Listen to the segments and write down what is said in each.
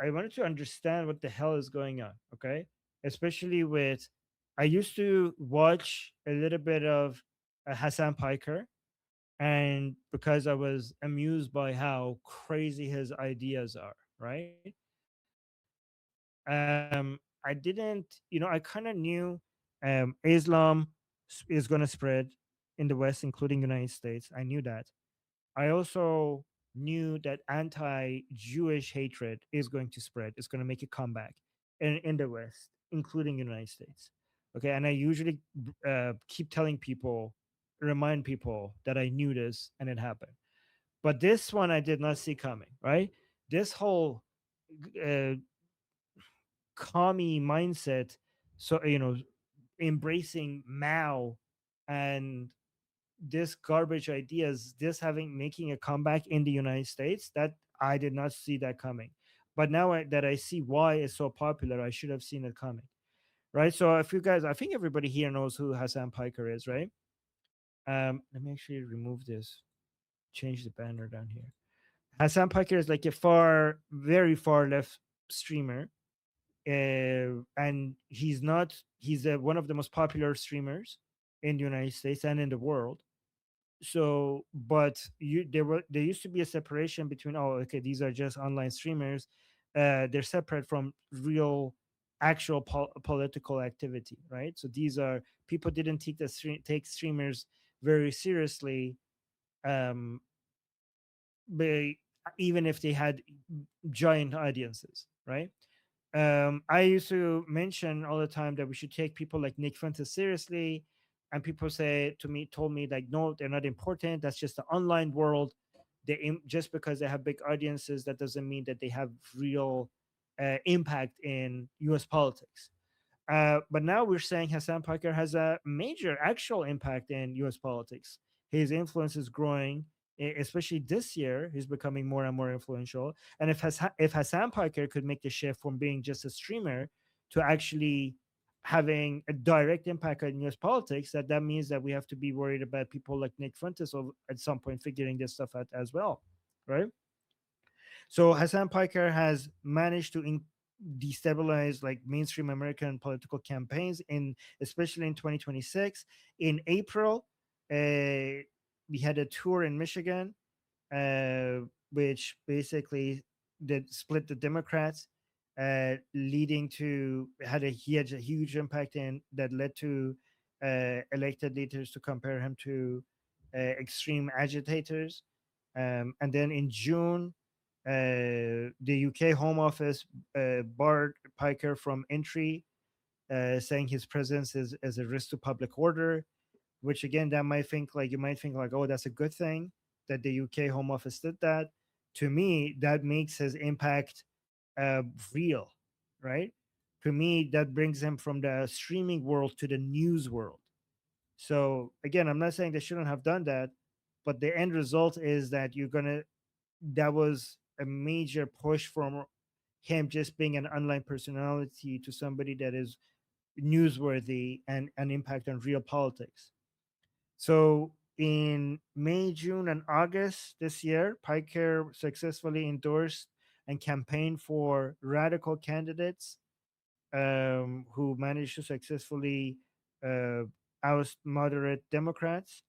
I wanted to understand what the hell is going on. Okay, especially with, I used to watch a little bit of Hasan Piker, and because I was amused by how crazy his ideas are, right? I didn't, I kind of knew Islam is going to spread in the West, including United States. I knew that. I also knew that anti-Jewish hatred is going to spread. It's going to make a comeback in the West, including United States. Okay, and I usually keep telling people, remind people that I knew this and it happened. But this one I did not see coming. Right, this whole uh, commie mindset, so embracing Mao and this garbage ideas, this having making a comeback in the United States, that I did not see that coming. But now that I see why it's so popular, I should have seen it coming. Right. So if you guys, I think everybody here knows who Hassan Piker is, right? Let me actually remove this, change the banner down here. Hassan Piker is like a very far left streamer, and he's one of the most popular streamers in the United States and in the world. So, but there used to be a separation between, oh, okay, these are just online streamers, they're separate from real actual political activity, right? So these are people didn't take streamers very seriously, um but even if they had giant audiences, right? I used to mention all the time that we should take people like Nick Fuentes seriously, and people told me like, no, they're not important. That's just the online world. Just because they have big audiences, that doesn't mean that they have real impact in U.S. politics. But now we're saying Hassan Piker has a major actual impact in U.S. politics. His influence is growing, especially this year. He's becoming more and more influential. And if Hassan Piker could make the shift from being just a streamer to actually having a direct impact on U.S. politics, that means that we have to be worried about people like Nick Fuentes at some point figuring this stuff out as well, right? So Hassan Piker has managed to destabilize like mainstream American political campaigns, in especially in 2026. In April, we had a tour in Michigan, uh, which basically did split the Democrats, leading to he had a huge impact in that led to elected leaders to compare him to extreme agitators. And then in June, the UK Home Office barred Piker from entry, saying his presence is a risk to public order. Which again, that might think like you might think like, oh, that's a good thing that the UK Home Office did that. To me, that makes his impact uh, real, right? To me, that brings him from the streaming world to the news world. So again, I'm not saying they shouldn't have done that, but the end result is that that was a major push from him just being an online personality to somebody that is newsworthy and an impact on real politics. So in May, June, and August this year, Piker successfully endorsed and campaigned for radical candidates, who managed to successfully uh, oust moderate Democrats.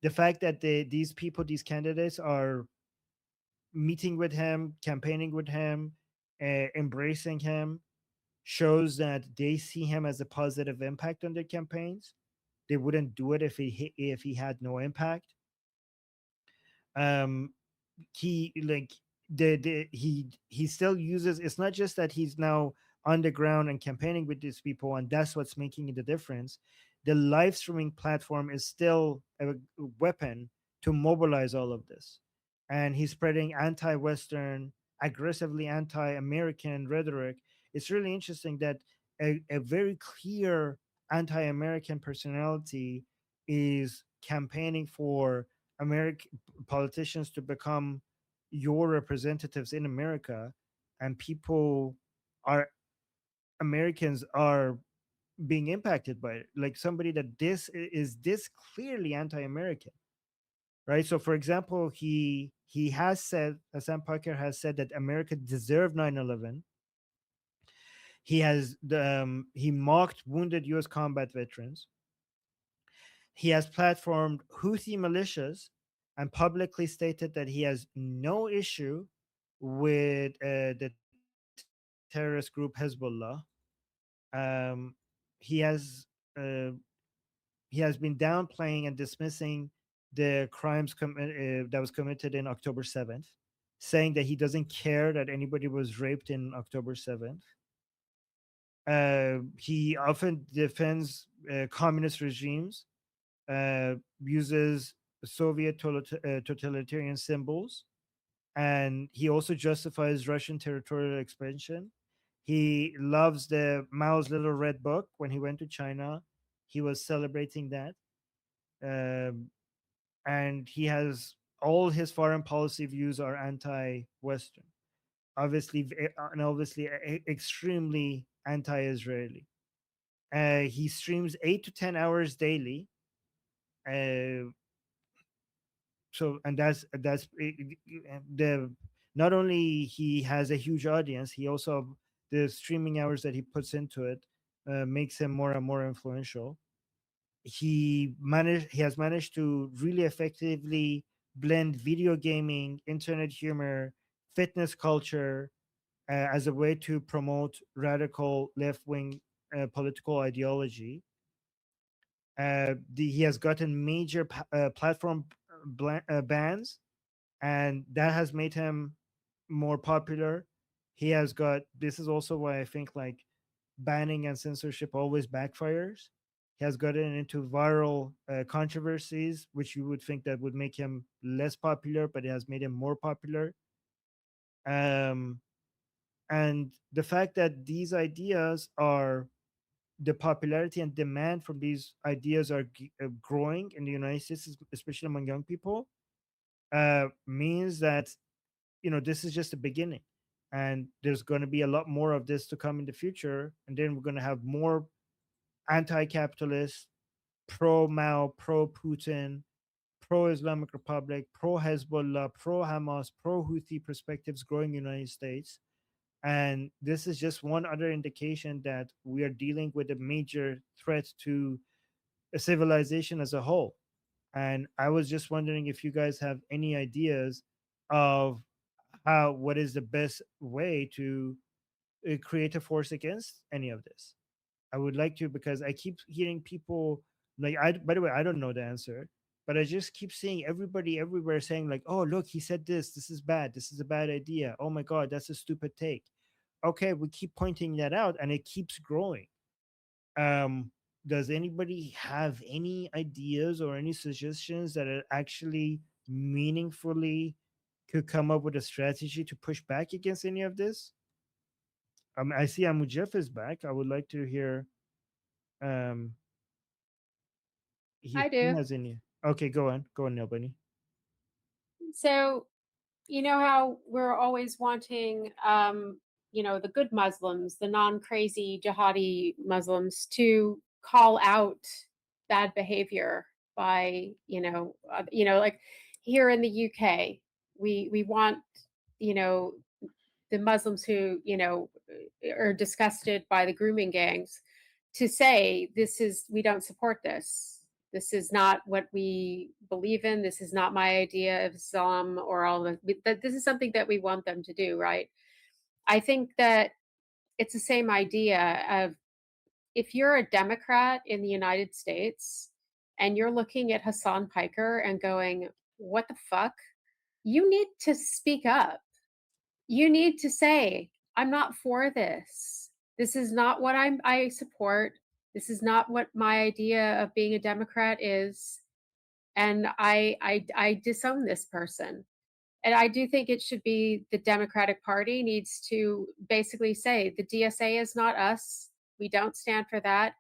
The fact that these candidates are meeting with him, campaigning with him, embracing him, shows that they see him as a positive impact on their campaigns. They wouldn't do it if he had no impact. Um, he like the he still uses. It's not just that he's now on the ground and campaigning with these people, and that's what's making the difference. The live streaming platform is still a weapon to mobilize all of this, and he's spreading anti-Western, aggressively anti-American rhetoric. It's really interesting that a very clear anti-American personality is campaigning for American politicians to become your representatives in America, and people are Americans are being impacted by it. Like somebody that is this clearly anti-American, right? So, for example, He has said, Hassan Piker has said that America deserved 9/11. He mocked wounded U.S. combat veterans. He has platformed Houthi militias and publicly stated that he has no issue with the terrorist group Hezbollah. Um, he has uh, he has been downplaying and dismissing the that was committed in October 7th, saying that he doesn't care that anybody was raped in October 7th. He often defends communist regimes, uses Soviet totalitarian symbols, and he also justifies Russian territorial expansion. He loves the Mao's Little Red Book. When he went to China, he was celebrating that. Um, and he has all his foreign policy views are anti-Western, and obviously extremely anti-Israeli. He streams 8 to 10 hours daily. Uh, so, and the not only he has a huge audience, he also the streaming hours that he puts into it makes him more and more influential. He has managed to really effectively blend video gaming, internet humor, fitness culture as a way to promote radical left-wing political ideology. He has gotten major platform bans, and that has made him more popular. He has got This is also why I think like banning and censorship always backfires. He has gotten into viral controversies, which you would think that would make him less popular, but it has made him more popular. Um, and the fact that these ideas are the popularity and demand from these ideas are growing in the United States, especially among young people, means that this is just the beginning, and there's going to be a lot more of this to come in the future, and then we're going to have more anti-capitalist, pro-Mao, pro-Putin, pro-Islamic Republic, pro-Hezbollah, pro-Hamas, pro-Houthi perspectives growing in the United States. And this is just one other indication that we are dealing with a major threat to a civilization as a whole. And I was just wondering if you guys have any ideas of what is the best way to create a force against any of this. I would like to, because I keep hearing people like, by the way, I don't know the answer, but I just keep seeing everybody everywhere saying like, oh look, he said this is bad, this is a bad idea, oh my god, that's a stupid take. Okay, we keep pointing that out and it keeps growing. um does anybody have any ideas or any suggestions that are actually meaningfully could come up with a strategy to push back against any of this? I see Amujef is back. I would like to hear um if I he do. has any. Okay, go on, Nilbani. So, you know how we're always wanting, the good Muslims, the non-crazy jihadi Muslims, to call out bad behavior by, like here in the UK, we want, you know, the Muslims who, are disgusted by the grooming gangs to say, we don't support this. This is not what we believe in. This is not my idea of Islam or all of that. This is something that we want them to do, right? I think that it's the same idea of, if you're a Democrat in the United States and you're looking at Hassan Piker and going, what the fuck? You need to speak up. You need to say, I'm not for this. This is not what I support. This is not what my idea of being a Democrat is. And I disown this person. And I do think it should be the Democratic Party needs to basically say the DSA is not us. We don't stand for that.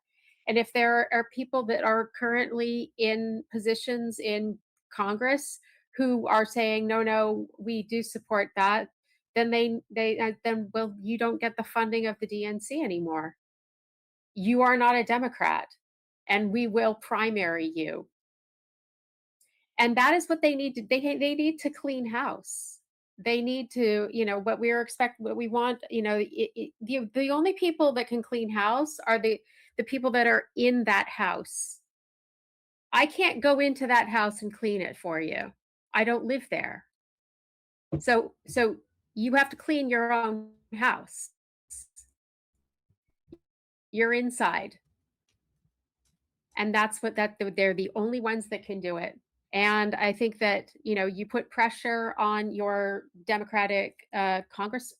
And if there are people that are currently in positions in Congress who are saying no, no, we do support that, then then, well, you don't get the funding of the DNC anymore. You are not a Democrat, and we will primary you. And that is what they need to they need to clean house. They need to, what we're expect what we want, the only people that can clean house are the people that are in that house. I can't go into that house and clean it for you. I don't live there. So you have to clean your own house. You're inside. And that's what that they're the only ones that can do it. And I think that, you put pressure on your Democratic Congress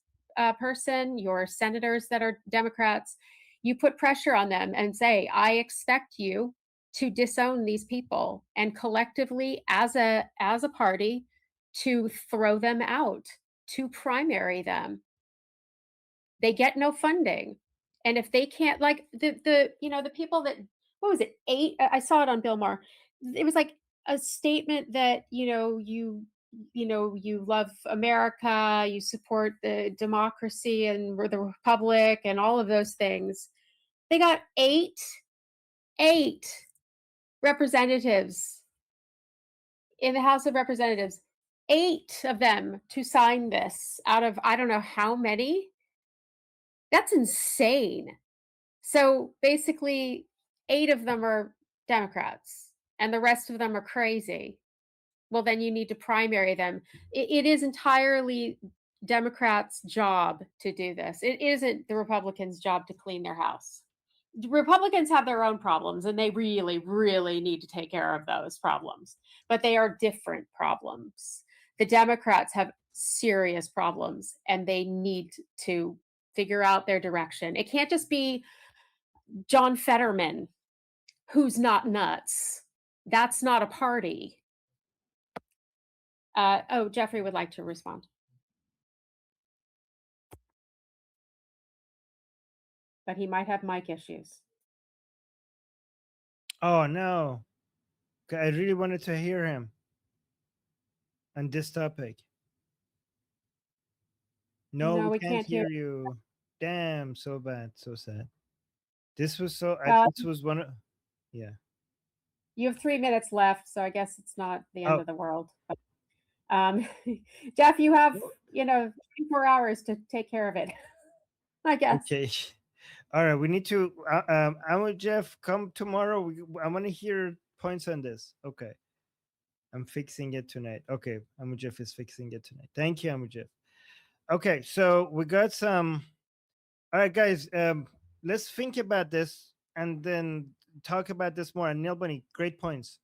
person, your senators that are Democrats, you put pressure on them and say, I expect you to disown these people and collectively as a party to throw them out, to primary them. They get no funding. And if they can't, like, the people that, what was it, 8, I saw it on Bill Maher. It was like a statement that, you love America, you support the democracy and the republic and all of those things. They got 8 representatives in the House of Representatives, 8 of them to sign this out of I don't know how many. That's insane. So basically, 8 of them are Democrats and the rest of them are crazy. Well, then you need to primary them. It is entirely Democrats' job to do this. It isn't the Republicans' job to clean their house. Republicans have their own problems and they really, really need to take care of those problems, but they are different problems. The Democrats have serious problems and they need to figure out their direction. It can't just be John Fetterman, who's not nuts. That's not a party. Oh, Jeffrey would like to respond, but he might have mic issues. Oh no. Okay, I really wanted to hear him on this topic. No, No, we we can't can't hear. hear you. Damn, so bad, so sad. This was so. Uh, This was one. Yeah. you have 3 minutes left, so I guess it's not the end Oh, of the world. But, um, Jeff, you have no. 24 hours to take care of it. I guess. Okay. All right. We need to. I want Jeff come tomorrow. I want to hear points on this. Okay. I'm fixing it tonight. Okay. Amu Jeff is fixing it tonight. Thank you, Amu Jeff. Okay. So we got some. All right, guys. Let's think about this and then talk about this more. And Neil Bunny, great points.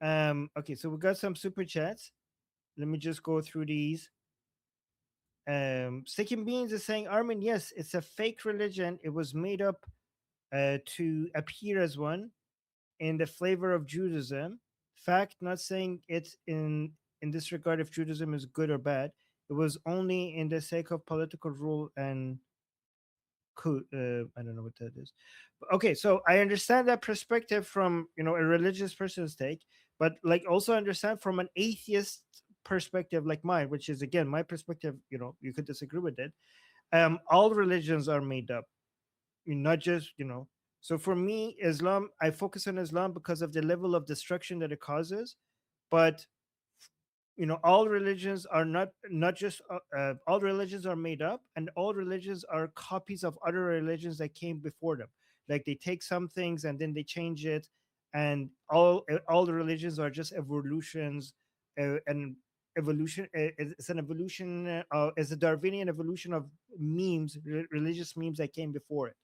Okay. So we got some super chats. Let me just go through these. Sticking Beans is saying, Armin, yes, it's a fake religion. It was made up to appear as one in the flavor of Judaism. Fact, not saying it's in this regard if Judaism is good or bad. It was only in the sake of political rule and I don't know what that is. Okay, so I understand that perspective from a religious person's take, but like also understand from an atheist perspective like mine, which is again my perspective. You could disagree with it. All religions are made up, not just. So for me, Islam, I focus on Islam because of the level of destruction that it causes, but all religions are not just all religions are made up, and all religions are copies of other religions that came before them. Like they take some things and then they change it, and all the religions are just evolutions. And evolution it's an evolution, it's a Darwinian evolution of religious memes that came before it.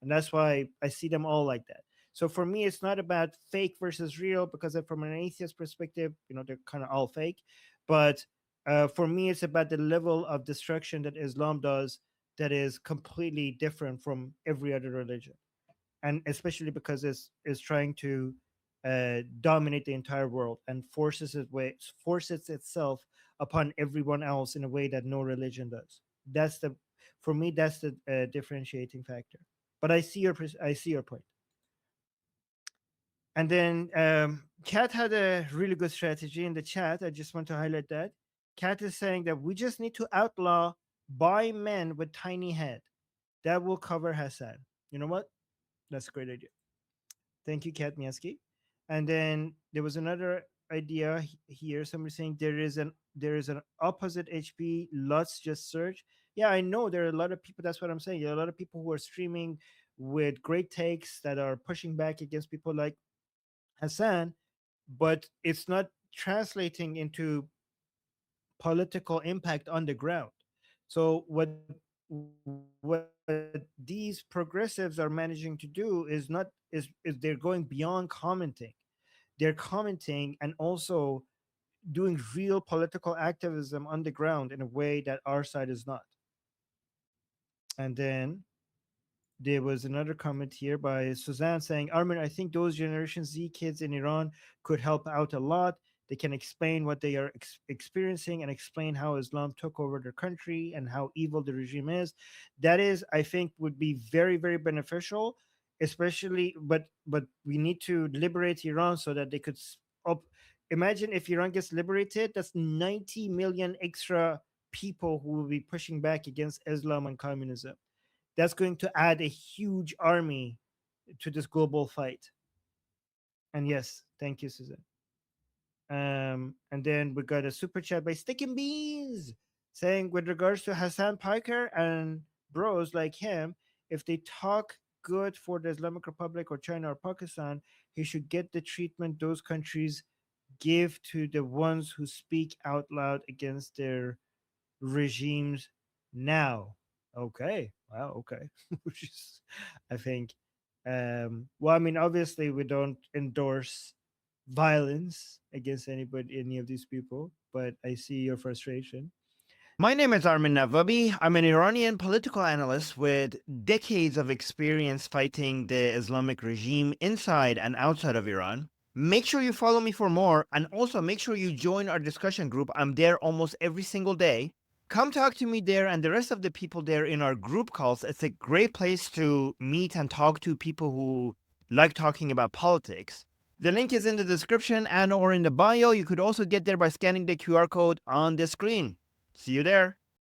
And that's why I see them all like that. So for me, it's not about fake versus real, because from an atheist perspective, they're kind of all fake. But for me, it's about the level of destruction that Islam does, that is completely different from every other religion, and especially because it's trying to dominate the entire world and forces itself upon everyone else in a way that no religion does. That's the For me, that's the differentiating factor. But I see your point. And then Kat had a really good strategy in the chat. I just want to highlight that. Kat is saying that we just need to outlaw by men with tiny head. That will cover Hassan. You know what? That's a great idea. Thank you, Kat Miaski. And then there was another. idea here. Somebody saying there is an opposite HP. Let's just search. Yeah, I know there are a lot of people. That's what I'm saying. There are a lot of people who are streaming with great takes that are pushing back against people like Hassan, but it's not translating into political impact on the ground. So what these progressives are managing to do is not is they're going beyond commenting. They're commenting and also doing real political activism on the ground in a way that our side is not. And then there was another comment here by Suzanne saying, Armin, I think those Generation Z kids in Iran could help out a lot. They can explain what they are experiencing and explain how Islam took over their country and how evil the regime is. That is, I think, would be very, very beneficial, especially. But we need to liberate Iran so that they could up. Imagine if Iran gets liberated, that's 90 million extra people who will be pushing back against Islam and communism. That's going to add a huge army to this global fight. And yes, thank you, Susan. And then we got a super chat by Sticking Beans saying, with regards to Hassan Piker and bros like him, if they talk good for the Islamic Republic or China or Pakistan, he should get the treatment those countries give to the ones who speak out loud against their regimes now. Okay. Wow. Okay. Which is, I think, well, I mean, obviously, we don't endorse violence against anybody, any of these people, but I see your frustration. My name is Armin Navabi. I'm an Iranian political analyst with decades of experience fighting the Islamic regime inside and outside of Iran. Make sure you follow me for more, and also make sure you join our discussion group. I'm there almost every single day. Come talk to me there and the rest of the people there in our group calls. It's a great place to meet and talk to people who like talking about politics. The link is in the description and or in the bio. You could also get there by scanning the QR code on the screen. See you there.